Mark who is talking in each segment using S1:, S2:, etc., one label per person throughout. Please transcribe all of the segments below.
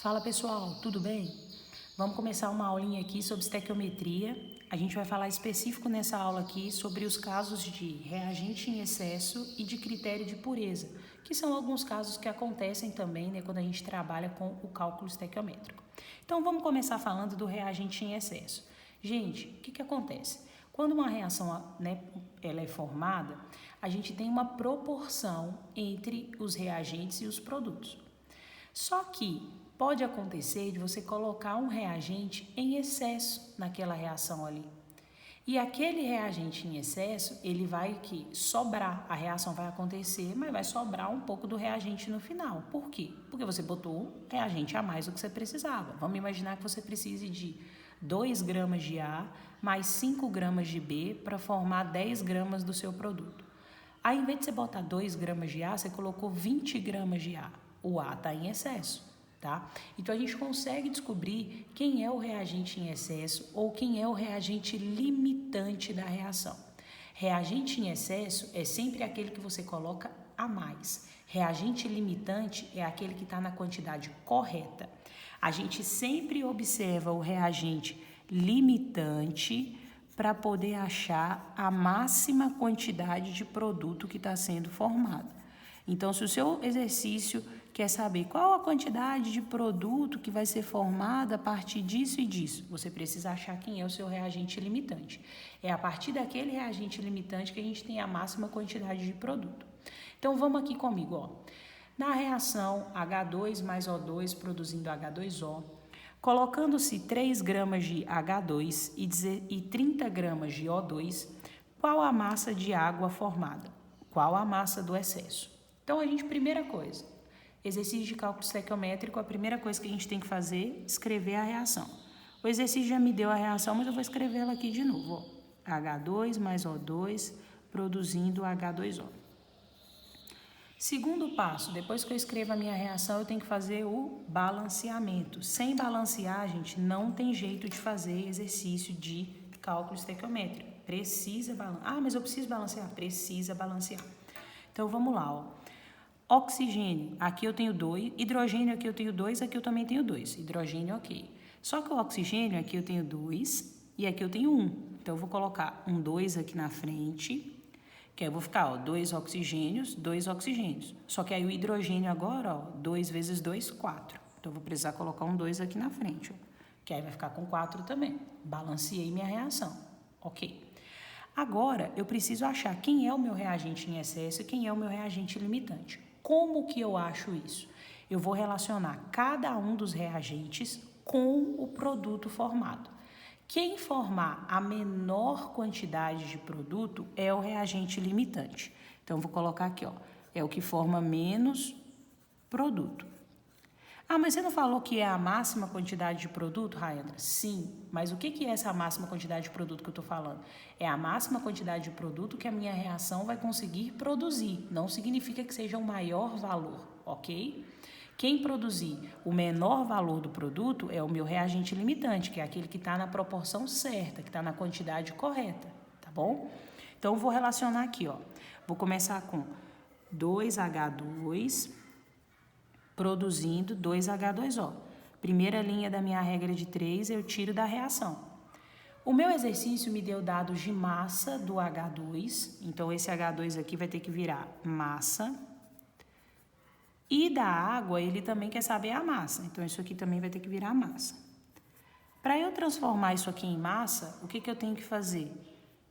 S1: Fala pessoal, tudo bem? Vamos começar uma aulinha aqui sobre estequiometria. A gente vai falar específico nessa aula aqui sobre os casos de reagente em excesso e de critério de pureza, que são alguns casos que acontecem também, né, quando a gente trabalha com o cálculo estequiométrico. Então vamos começar falando do reagente em excesso. Gente, o que acontece? Quando uma reação, né, ela é formada, a gente tem uma proporção entre os reagentes e os produtos. Só que pode acontecer de você colocar um reagente em excesso naquela reação ali. E aquele reagente em excesso, ele vai sobrar, a reação vai acontecer, mas vai sobrar um pouco do reagente no final. Por quê? Porque você botou reagente a mais do que você precisava. Vamos imaginar que você precise de 2 gramas de A mais 5 gramas de B para formar 10 gramas do seu produto. Aí, em vez de você botar 2 gramas de A, você colocou 20 gramas de A. O A está em excesso. Tá? Então, a gente consegue descobrir quem é o reagente em excesso ou quem é o reagente limitante da reação. Reagente em excesso é sempre aquele que você coloca a mais. Reagente limitante é aquele que está na quantidade correta. A gente sempre observa o reagente limitante para poder achar a máxima quantidade de produto que está sendo formado. Então, se o seu exercício quer saber qual a quantidade de produto que vai ser formada a partir disso e disso, você precisa achar quem é o seu reagente limitante. É a partir daquele reagente limitante que a gente tem a máxima quantidade de produto. Então, vamos aqui comigo, ó. Na reação H2 mais O2 produzindo H2O, colocando-se 3 gramas de H2 e 30 gramas de O2, qual a massa de água formada? Qual a massa do excesso? Então, primeira coisa, exercício de cálculo estequiométrico, a primeira coisa que a gente tem que fazer é escrever a reação. O exercício já me deu a reação, mas eu vou escrever ela aqui de novo. Ó. H2 mais O2 produzindo H2O. Segundo passo, depois que eu escrevo a minha reação, eu tenho que fazer o balanceamento. Sem balancear, gente, não tem jeito de fazer exercício de cálculo estequiométrico. Precisa balancear. Ah, mas eu preciso balancear? Precisa balancear. Então, vamos lá, ó. Oxigênio, aqui eu tenho 2, hidrogênio aqui eu tenho 2, aqui eu também tenho 2, hidrogênio ok. Só que o oxigênio aqui eu tenho 2 e aqui eu tenho 1. Então, eu vou colocar um 2 aqui na frente, que aí eu vou ficar, ó, 2 oxigênios. Só que aí o hidrogênio agora, ó, 2 vezes 2, 4. Então, eu vou precisar colocar um 2 aqui na frente, ó, que aí vai ficar com 4 também. Balanceei minha reação, ok. Agora, eu preciso achar quem é o meu reagente em excesso e quem é o meu reagente limitante. Como que eu acho isso? Eu vou relacionar cada um dos reagentes com o produto formado. Quem formar a menor quantidade de produto é o reagente limitante. Então, vou colocar aqui, ó, é o que forma menos produto. Ah, mas você não falou que é a máxima quantidade de produto, Raendra? Sim, mas o que é essa máxima quantidade de produto que eu estou falando? É a máxima quantidade de produto que a minha reação vai conseguir produzir. Não significa que seja o maior valor, ok? Quem produzir o menor valor do produto é o meu reagente limitante, que é aquele que está na proporção certa, que está na quantidade correta, tá bom? Então, eu vou relacionar aqui, ó. Vou começar com 2H2 produzindo 2H2O. Primeira linha da minha regra de 3, eu tiro da reação. O meu exercício me deu dados de massa do H2, então esse H2 aqui vai ter que virar massa. E da água, ele também quer saber a massa, então isso aqui também vai ter que virar massa. Para eu transformar isso aqui em massa, o que eu tenho que fazer?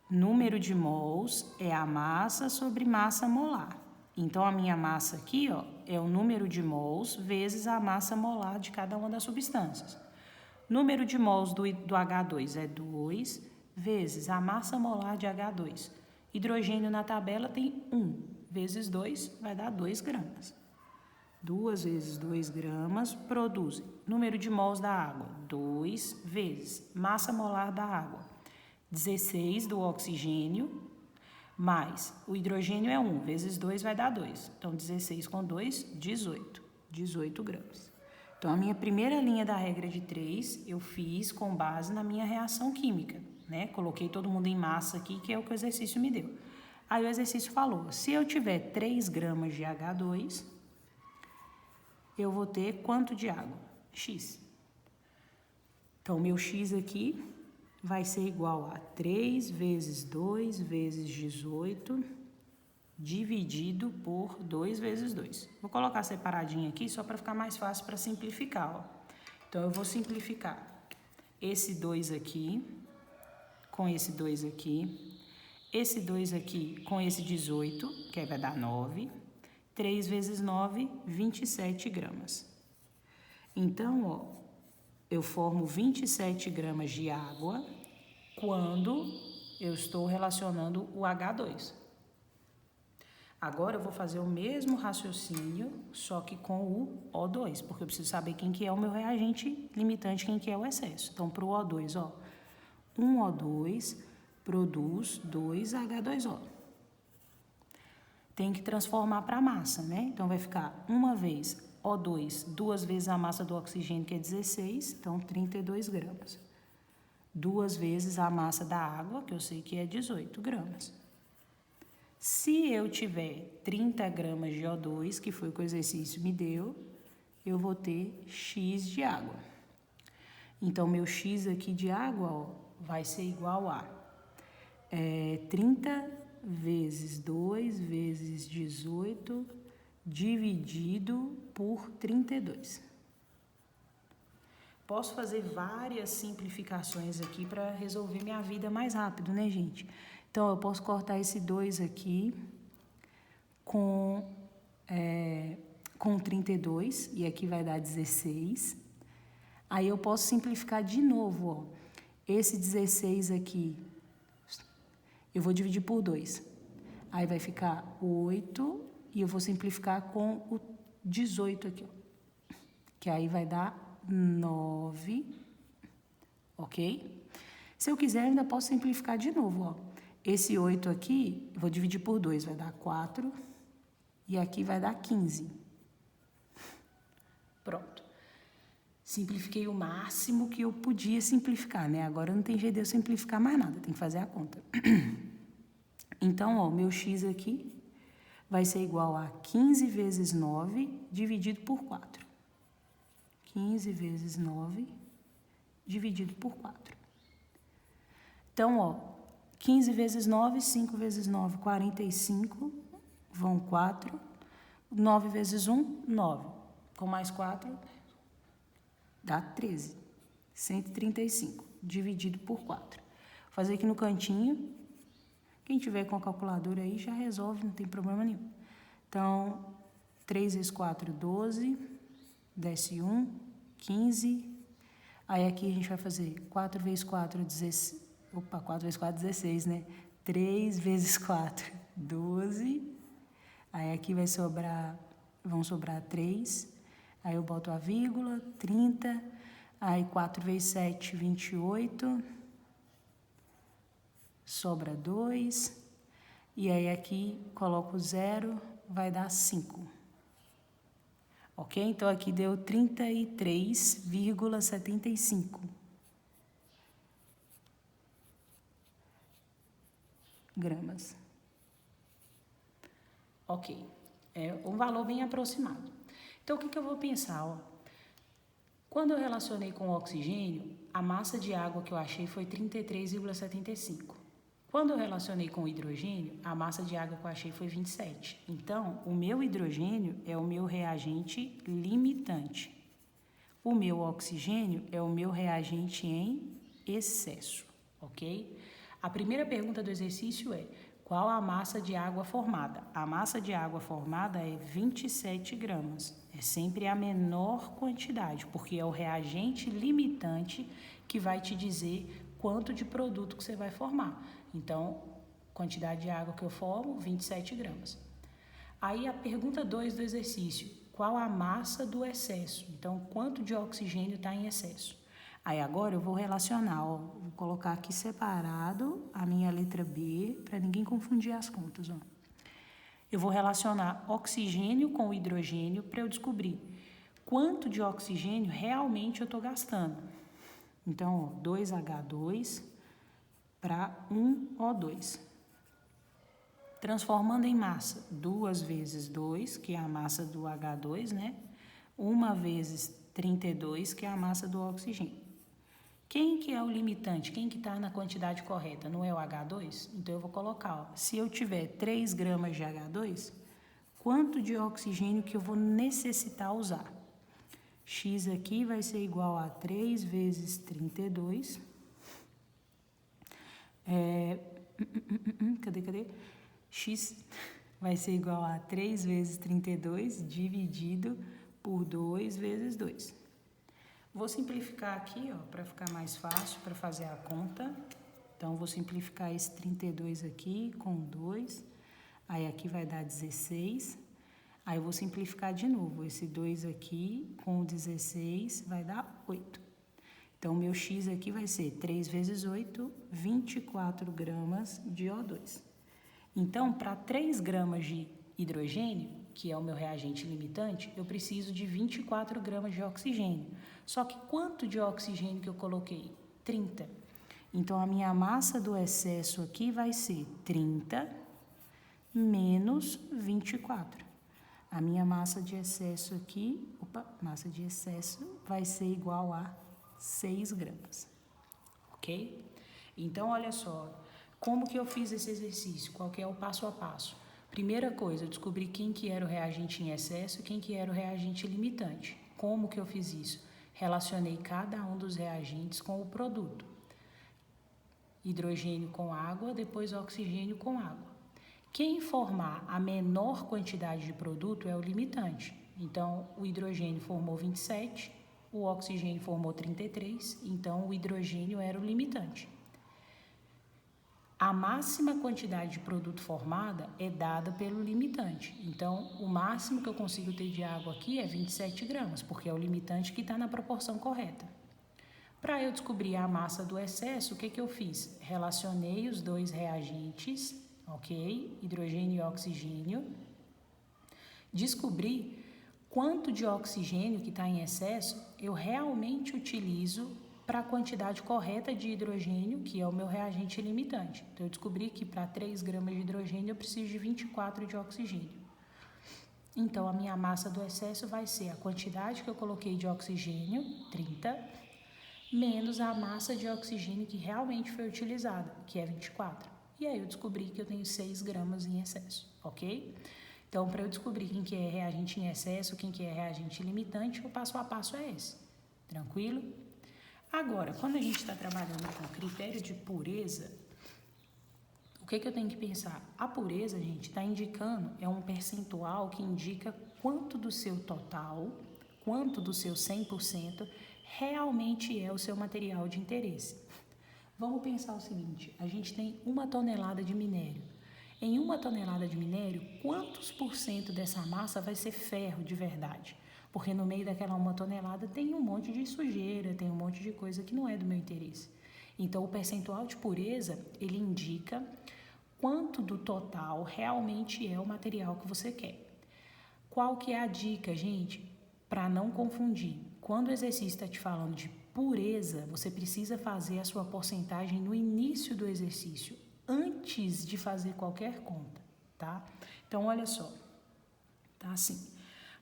S1: Número de mols é a massa sobre massa molar. Então, a minha massa aqui, ó, é o número de mols vezes a massa molar de cada uma das substâncias. Número de mols do H2 é 2 vezes a massa molar de H2. Hidrogênio na tabela tem 1 vezes 2 vai dar 2 gramas. 2 vezes 2 gramas produzem. Número de mols da água, 2 vezes massa molar da água. 16 do oxigênio, mais o hidrogênio é 1, vezes 2 vai dar 2. Então, 16 com 2, 18. 18 gramas. Então, a minha primeira linha da regra de 3, eu fiz com base na minha reação química, né? Coloquei todo mundo em massa aqui, que é o que o exercício me deu. Aí, o exercício falou, se eu tiver 3 gramas de H2, eu vou ter quanto de água? X. Então, meu X aqui vai ser igual a 3 vezes 2 vezes 18 dividido por 2 vezes 2. Vou colocar separadinho aqui só para ficar mais fácil para simplificar, ó. Então, eu vou simplificar esse 2 aqui com esse 2 aqui, esse 2 aqui com esse 18, que aí vai dar 9. 3 vezes 9, 27 gramas. Então, ó, eu formo 27 gramas de água quando eu estou relacionando o H2. Agora, eu vou fazer o mesmo raciocínio, só que com o O2, porque eu preciso saber quem que é o meu reagente limitante, quem que é o excesso. Então, para o O2, ó, 1 O2 produz 2 H2O. Tem que transformar para massa, né? Então, vai ficar uma vez O2, 2 vezes a massa do oxigênio, que é 16, então 32 gramas. 2 vezes a massa da água, que eu sei que é 18 gramas. Se eu tiver 30 gramas de O2, que foi o que o exercício me deu, eu vou ter X de água. Então, meu X aqui de água, ó, vai ser igual a 30 vezes 2 vezes 18 dividido por 32. Posso fazer várias simplificações aqui para resolver minha vida mais rápido, né, gente? Então, eu posso cortar esse 2 aqui com 32, e aqui vai dar 16. Aí, eu posso simplificar de novo, ó. Esse 16 aqui, eu vou dividir por 2. Aí, vai ficar 8, e eu vou simplificar com o 18 aqui, ó. Que aí vai dar 9, ok? Se eu quiser, eu ainda posso simplificar de novo, ó. Esse 8 aqui, vou dividir por 2, vai dar 4, e aqui vai dar 15. Pronto. Simplifiquei o máximo que eu podia simplificar, né? Agora não tem jeito de eu simplificar mais nada, tem que fazer a conta. Então, ó, meu X aqui vai ser igual a 15 vezes 9 dividido por 4. 15 vezes 9 dividido por 4. Então, ó, 15 vezes 9, 5 vezes 9, 45, vão 4. 9 vezes 1, 9. Com mais 4, dá 13. 135, dividido por 4. Vou fazer aqui no cantinho. Quem tiver com a calculadora aí já resolve, não tem problema nenhum. Então, 3 vezes 4, 12. Desce 1, 15. Aí aqui a gente vai fazer 4 vezes 4, 16. Opa, 4 vezes 4, 16, né? 3 vezes 4, 12. Aí aqui vão sobrar 3. Aí eu boto a vírgula, 30. Aí 4 vezes 7, 28. Sobra 2. E aí aqui coloco 0, vai dar 5. Ok? Então aqui deu 33,75 gramas. Ok, é um valor bem aproximado. Então, o que eu vou pensar? Ó? Quando eu relacionei com o oxigênio, a massa de água que eu achei foi 33,75. Quando eu relacionei com o hidrogênio, a massa de água que eu achei foi 27. Então, o meu hidrogênio é o meu reagente limitante. O meu oxigênio é o meu reagente em excesso, ok? A primeira pergunta do exercício é: qual a massa de água formada? A massa de água formada é 27 gramas. É sempre a menor quantidade, porque é o reagente limitante que vai te dizer quanto de produto que você vai formar. Então, quantidade de água que eu formo, 27 gramas. Aí a pergunta 2 do exercício: qual a massa do excesso? Então, quanto de oxigênio está em excesso? Aí agora eu vou relacionar, ó, vou colocar aqui separado a minha letra B, para ninguém confundir as contas, ó. Eu vou relacionar oxigênio com hidrogênio para eu descobrir quanto de oxigênio realmente eu estou gastando. Então, ó, 2H2 para 1O2. Transformando em massa, 2 vezes 2, que é a massa do H2, né? 1 vezes 32, que é a massa do oxigênio. Quem que é o limitante? Quem que está na quantidade correta? Não é o H2? Então, eu vou colocar, ó, se eu tiver 3 gramas de H2, quanto de oxigênio que eu vou necessitar usar? X aqui vai ser igual a 3 vezes 32. Cadê? X vai ser igual a 3 vezes 32 dividido por 2 vezes 2. Vou simplificar aqui, ó, para ficar mais fácil para fazer a conta. Então, vou simplificar esse 32 aqui com 2. Aí, aqui vai dar 16. Aí, eu vou simplificar de novo. Esse 2 aqui com 16 vai dar 8. Então, o meu X aqui vai ser 3 vezes 8, 24 gramas de O2. Então, para 3 gramas de hidrogênio, que é o meu reagente limitante, eu preciso de 24 gramas de oxigênio. Só que quanto de oxigênio que eu coloquei? 30. Então, a minha massa do excesso aqui vai ser 30 menos 24. A minha massa de excesso aqui, massa de excesso vai ser igual a 6 gramas. Ok? Então, olha só, como que eu fiz esse exercício? Qual que é o passo a passo? Primeira coisa, eu descobri quem que era o reagente em excesso e quem que era o reagente limitante. Como que eu fiz isso? Relacionei cada um dos reagentes com o produto. Hidrogênio com água, depois oxigênio com água. Quem formar a menor quantidade de produto é o limitante. Então, o hidrogênio formou 27, o oxigênio formou 33, então o hidrogênio era o limitante. A máxima quantidade de produto formada é dada pelo limitante. Então, o máximo que eu consigo ter de água aqui é 27 gramas, porque é o limitante que está na proporção correta. Para eu descobrir a massa do excesso, o que eu fiz? Relacionei os dois reagentes, ok? Hidrogênio e oxigênio. Descobri quanto de oxigênio que está em excesso eu realmente utilizo para a quantidade correta de hidrogênio, que é o meu reagente limitante. Então, eu descobri que para 3 gramas de hidrogênio eu preciso de 24 de oxigênio. Então, a minha massa do excesso vai ser a quantidade que eu coloquei de oxigênio, 30, menos a massa de oxigênio que realmente foi utilizada, que é 24. E aí, eu descobri que eu tenho 6 gramas em excesso, ok? Então, para eu descobrir quem que é reagente em excesso, quem que é reagente limitante, o passo a passo é esse. Tranquilo? Agora, quando a gente está trabalhando com critério de pureza, o que eu tenho que pensar? A pureza, gente, está indicando, é um percentual que indica quanto do seu total, quanto do seu 100% realmente é o seu material de interesse. Vamos pensar o seguinte, a gente tem 1 tonelada de minério. Em 1 tonelada de minério, quantos por cento dessa massa vai ser ferro de verdade? Porque no meio daquela 1 tonelada tem um monte de sujeira, tem um monte de coisa que não é do meu interesse. Então, o percentual de pureza, ele indica quanto do total realmente é o material que você quer. Qual que é a dica, gente? Para não confundir. Quando o exercício está te falando de pureza, você precisa fazer a sua porcentagem no início do exercício, antes de fazer qualquer conta, tá? Então, olha só. Tá assim.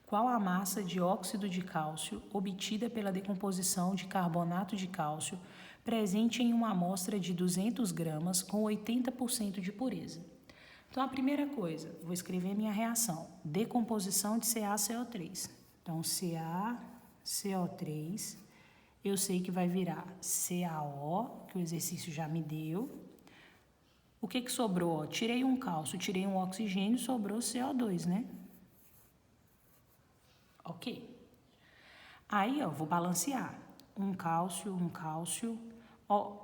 S1: Qual a massa de óxido de cálcio obtida pela decomposição de carbonato de cálcio presente em uma amostra de 200 gramas com 80% de pureza? Então, a primeira coisa, vou escrever minha reação. Decomposição de CaCO3. Então, CaCO3, eu sei que vai virar CaO, que o exercício já me deu. O que sobrou? Tirei um cálcio, tirei um oxigênio, sobrou CO2, né? Ok. Aí, ó, vou balancear. Um cálcio,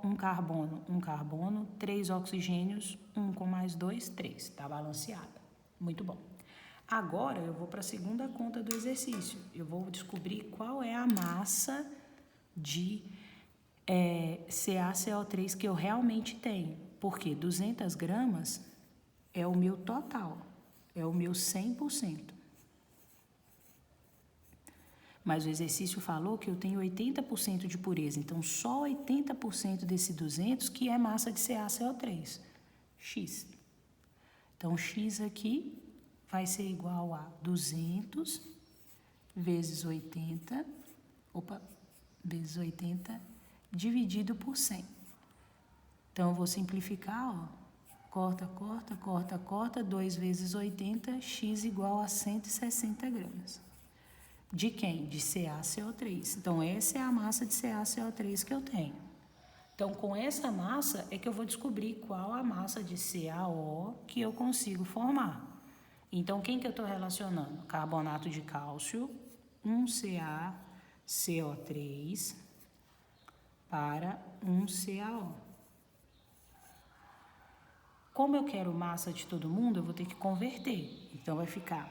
S1: um carbono, 3 oxigênios, 1 com mais 2, 3. Tá balanceada. Muito bom. Agora, eu vou para a segunda conta do exercício. Eu vou descobrir qual é a massa de CaCO3 que eu realmente tenho. Porque 200 gramas é o meu total, é o meu 100%. Mas o exercício falou que eu tenho 80% de pureza, então só 80% desse 200 que é massa de CaCO3, X. Então, X aqui vai ser igual a 200 vezes 80 vezes 80 dividido por 100. Então, eu vou simplificar, ó. Corta, 2 vezes 80, x igual a 160 gramas. De quem? De CaCO3. Então, essa é a massa de CaCO3 que eu tenho. Então, com essa massa é que eu vou descobrir qual a massa de CaO que eu consigo formar. Então, quem que eu estou relacionando? Carbonato de cálcio, 1CaCO3 para 1CaO. Como eu quero massa de todo mundo, eu vou ter que converter. Então, vai ficar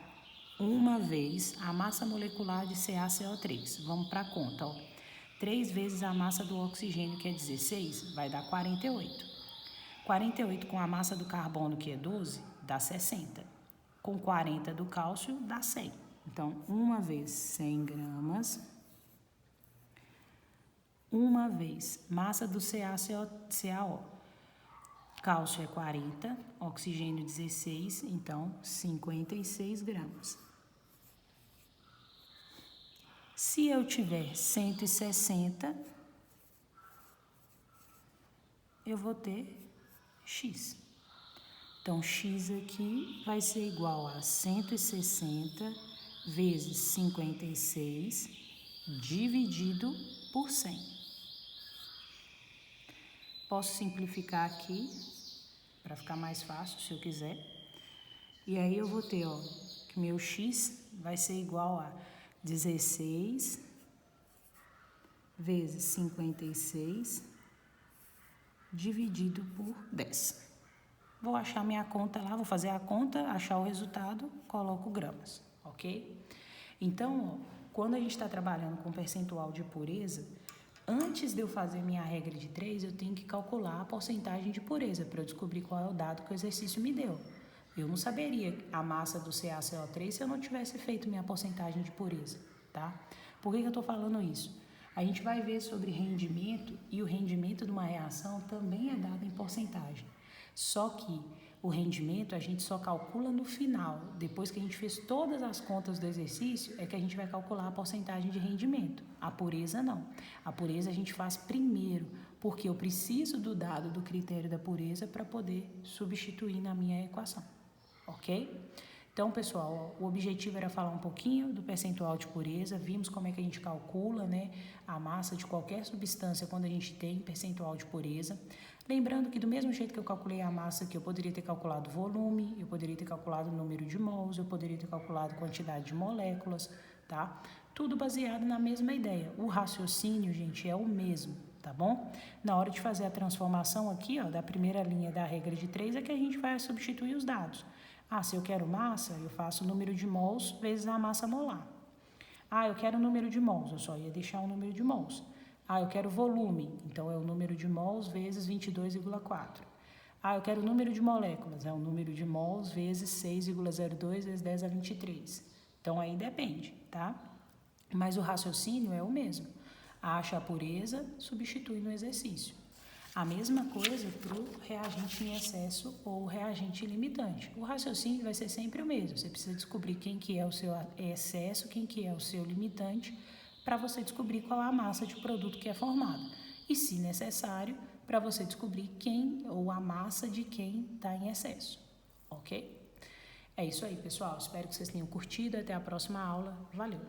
S1: uma vez a massa molecular de CaCO3. Vamos para a conta, ó. 3 vezes a massa do oxigênio, que é 16, vai dar 48. 48 com a massa do carbono, que é 12, dá 60. Com 40 do cálcio, dá 100. Então, uma vez 100 gramas. Uma vez massa do CaO. Cálcio é 40, oxigênio 16, então 56 gramas. Se eu tiver 160, eu vou ter X. Então, X aqui vai ser igual a 160 vezes 56 dividido por 100. Posso simplificar aqui para ficar mais fácil, se eu quiser. E aí eu vou ter, ó, que meu X vai ser igual a 16 vezes 56 dividido por 10. Vou achar minha conta lá, vou fazer a conta, achar o resultado, coloco gramas, ok? Então, ó, quando a gente está trabalhando com percentual de pureza, antes de eu fazer minha regra de 3, eu tenho que calcular a porcentagem de pureza para eu descobrir qual é o dado que o exercício me deu. Eu não saberia a massa do CaCO3 se eu não tivesse feito minha porcentagem de pureza, tá? Por que eu estou falando isso? A gente vai ver sobre rendimento e o rendimento de uma reação também é dado em porcentagem. Só que o rendimento a gente só calcula no final. Depois que a gente fez todas as contas do exercício, é que a gente vai calcular a porcentagem de rendimento. A pureza não. A pureza a gente faz primeiro, porque eu preciso do dado do critério da pureza para poder substituir na minha equação. Ok? Então, pessoal, o objetivo era falar um pouquinho do percentual de pureza, vimos como é que a gente calcula, né, a massa de qualquer substância quando a gente tem percentual de pureza. Lembrando que do mesmo jeito que eu calculei a massa, que eu poderia ter calculado o volume, eu poderia ter calculado o número de mols, eu poderia ter calculado a quantidade de moléculas, tá? Tudo baseado na mesma ideia. O raciocínio, gente, é o mesmo, tá bom? Na hora de fazer a transformação aqui, ó, da primeira linha da regra de 3, é que a gente vai substituir os dados. Ah, se eu quero massa, eu faço o número de mols vezes a massa molar. Ah, eu quero o número de mols, eu só ia deixar o número de mols. Ah, eu quero volume, então é o número de mols vezes 22,4. Ah, eu quero o número de moléculas, é o número de mols vezes 6,02 vezes 10 a 23. Então, aí depende, tá? Mas o raciocínio é o mesmo. Acha a pureza, substitui no exercício. A mesma coisa para o reagente em excesso ou reagente limitante. O raciocínio vai ser sempre o mesmo. Você precisa descobrir quem que é o seu excesso, quem que é o seu limitante, para você descobrir qual é a massa de produto que é formada. E, se necessário, para você descobrir quem ou a massa de quem está em excesso. Ok? É isso aí, pessoal. Espero que vocês tenham curtido. Até a próxima aula. Valeu!